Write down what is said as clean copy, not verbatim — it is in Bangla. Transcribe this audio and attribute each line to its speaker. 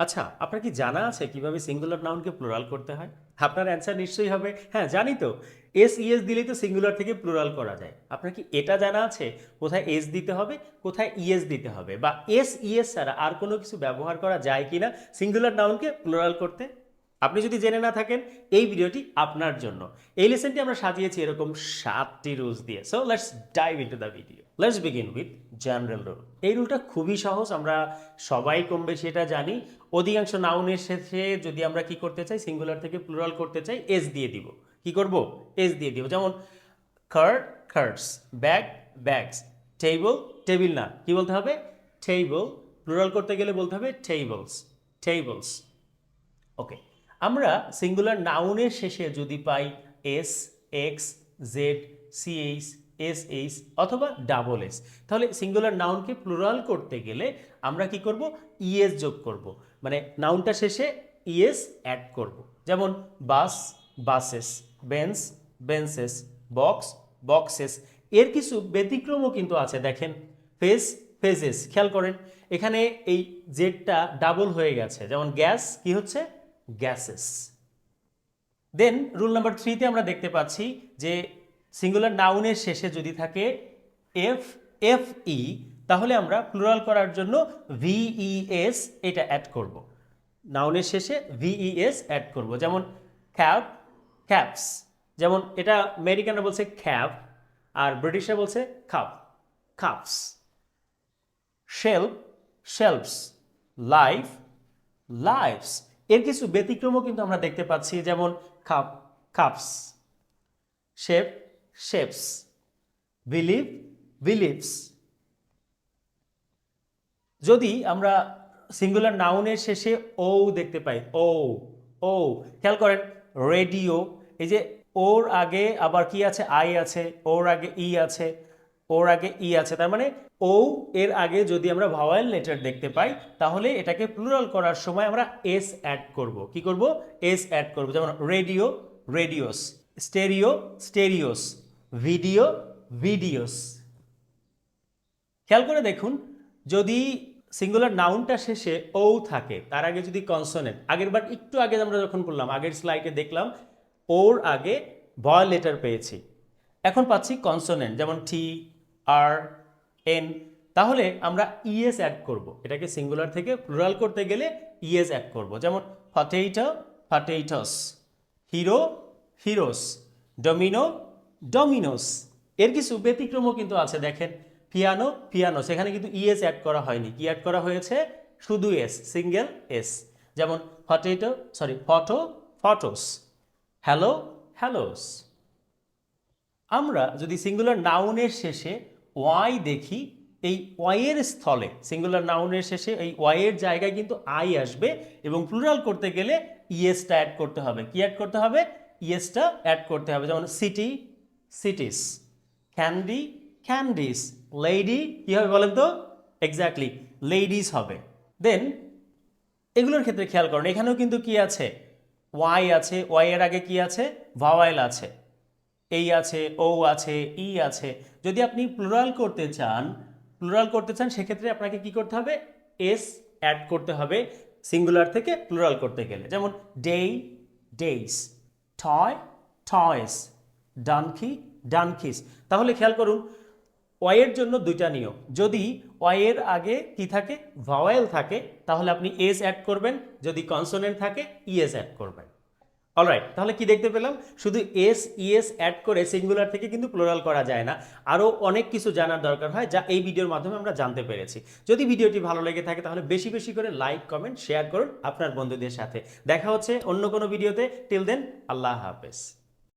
Speaker 1: আচ্ছা, আপনার কি জানা আছে কিভাবে সিঙ্গুলার নাউনকে প্লুরাল করতে হয়? আপনার অ্যান্সার নিশ্চয়ই হবে হ্যাঁ, জানি তো। এস ইএস দিলেই তো সিঙ্গুলার থেকে প্লুরাল করা যায়। আপনার কি এটা জানা আছে কোথায় এস দিতে হবে, কোথায় ইএস দিতে হবে, বা এস ইএস ছাড়া আর কোনো কিছু ব্যবহার করা যায় কিনা সিঙ্গুলার নাউনকে প্লুরাল করতে? আপনি যদি জেনে না থাকেন, এই ভিডিওটি আপনার জন্য। এই লেসনটি আমরা সাজিয়েছি এরকম 7টি রুলস দিয়ে। So let's dive into the video. Let's begin with general rule. এই রুলটা খুবই সহজ, আমরা সবাই কম বেশি এটা জানি। অধিকাংশ নাউনের শেষে যদি আমরা কি করতে চাই, সিঙ্গুলার থেকে প্লুরাল করতে চাই, এস দিয়ে দিব। কি করব? এস দিয়ে দিব। যেমন card cards, bag bags, table table না, কি বলতে হবে? টেবল। প্লুরাল করতে গেলে বলতে হবে টেবলস, টেবলস। ওকে, আমরা সিঙ্গুলার নাউনের শেষে যদি পাই S, X, Z, CH, S H অথবা ডাবল এস, তাহলে সিঙ্গুলার নাউনকে প্লুরাল করতে গেলে আমরা কি করব? ইএস যোগ করব, মানে নাউনটা শেষে ইএস অ্যাড করব। যেমন bus, buses, bench, benches, box, boxes. এর কিছু ব্যতিক্রমও কিন্তু আছে, দেখেন। Face, faces. খেয়াল করেন এখানে এই জেডটা ডাবল হয়ে গেছে, যেমন গ্যাস কি হচ্ছে? গ্যাসেস। দেন রুল নাম্বার 3তে আমরা দেখতে পাচ্ছি যে সিঙ্গুলার নাউনের শেষে যদি থাকে এফ, এফ ই, তাহলে আমরা প্লুরাল করার জন্য ভিইএস এটা অ্যাড করব। নাউনের শেষে ভিইএস অ্যাড করব, যেমন ক্যাব, ক্যাপস। যেমন এটা আমেরিকানরা বলছে ক্যাব, আর ব্রিটিশরা বলছে cup, cups. Shelf, shelfs. Life, lifes. এর কিছু ব্যতিক্রমও কিন্তু আমরা দেখতে পাচ্ছি, যেমন cup, cups. Shape, shapes. Believe, believes. যদি আমরা সিঙ্গুলার নাউনের শেষে ও দেখতে পাই, ও, ও, খেয়াল করেন রেডিও, এই যে ওর আগে আবার কি আছে? আই আছে, ওর আগে ই আছে, ওর আগে ই আছে, তার মানে ও এর আগে যদি আমরা ভাওয়েল লেটার দেখতে পাই, তাহলে এটাকে প্লুরাল করার সময় আমরা এস অ্যাড করব। কি করব? এস অ্যাড করব। যেমন radio, radios, stereo, stereos, video, videos. খেয়াল করে দেখুন, যদি সিঙ্গুলার নাউনটা শেষে ও থাকে, তার আগে যদি কনসোনেন্ট, আগেরবার একটু আগে আমরা যখন করলাম, আগের স্লাইডে দেখলাম ওর আগে ভয়েল লেটার পেয়েছি, এখন পাচ্ছি কনসোনেন্ট, যেমন টি, আর, এন, তাহলে আমরা ইএস অ্যাড করব। এটাকে সিঙ্গুলার থেকে প্লুরাল করতে গেলে ইএস অ্যাড করব। যেমন potato, potatoes, hero, heroes, domino, dominoes. এর কিছু ব্যতিক্রমও কিন্তু আছে, দেখেন পিয়ানো, পিয়ানোস। এখানে কিন্তু ইএস অ্যাড করা হয়নি, কি অ্যাড করা হয়েছে? শুধু এস, সিঙ্গেল এস। যেমন potato, sorry photo, photos, hello, hallows. আমরা যদি সিঙ্গুলার নাউনের শেষে ওয়াই দেখি, এই ওয়াইয়ের স্থলে সিঙ্গুলার নাউনের শেষে এই ওয়াইয়ের জায়গায় কিন্তু আই আসবে, এবং প্লুরাল করতে গেলে ইএসটা অ্যাড করতে হবে। কি অ্যাড করতে হবে? ইএসটা অ্যাড করতে হবে। যেমন city, cities, candy, candies, lady, কি হবে বলেন তো? এক্স্যাক্টলি লেডিস হবে। দেন এগুলোর ক্ষেত্রে খেয়াল করুন, এখানেও কিন্তু কি আছে? ওয়াই আছে, ওয়াই এর আগে কি আছে? ভাওয়াইল আছে, এই আছে, ও আছে, ই আছে। যদি আপনি প্লুরাল করতে চান, প্লুরাল করতে চান, সেক্ষেত্রে আপনাকে কি করতে হবে? এস অ্যাড করতে হবে সিঙ্গুলার থেকে প্লুরাল করতে গেলে। যেমন ডে, ডেইস, টয়, টয়স, ডানকি, ডানকিস। তাহলে খেয়াল করুন, ওয়াইয়ের জন্য দুইটা নিয়ম। যদি ওয়াইয়ের আগে কি থাকে? ভাওয়েল থাকে, তাহলে আপনি এস অ্যাড করবেন, যদি কনসোনেন্ট থাকে ইএস অ্যাড করবেন। অলরাইট, তাহলে কি দেখতে পেলাম? শুধু এস ইএস অ্যাড করে সিঙ্গুলার থেকে কিন্তু প্লুরাল করা যায় না, আরও অনেক কিছু জানার দরকার হয়, যা এই ভিডিওর মাধ্যমে আমরা জানতে পেরেছি। যদি ভিডিওটি ভালো লেগে থাকে তাহলে বেশি বেশি করে লাইক, কমেন্ট, শেয়ার করুন আপনার বন্ধুদের সাথে। দেখা হচ্ছে অন্য কোনো ভিডিওতে। টিল দেন, আল্লাহ হাফেজ।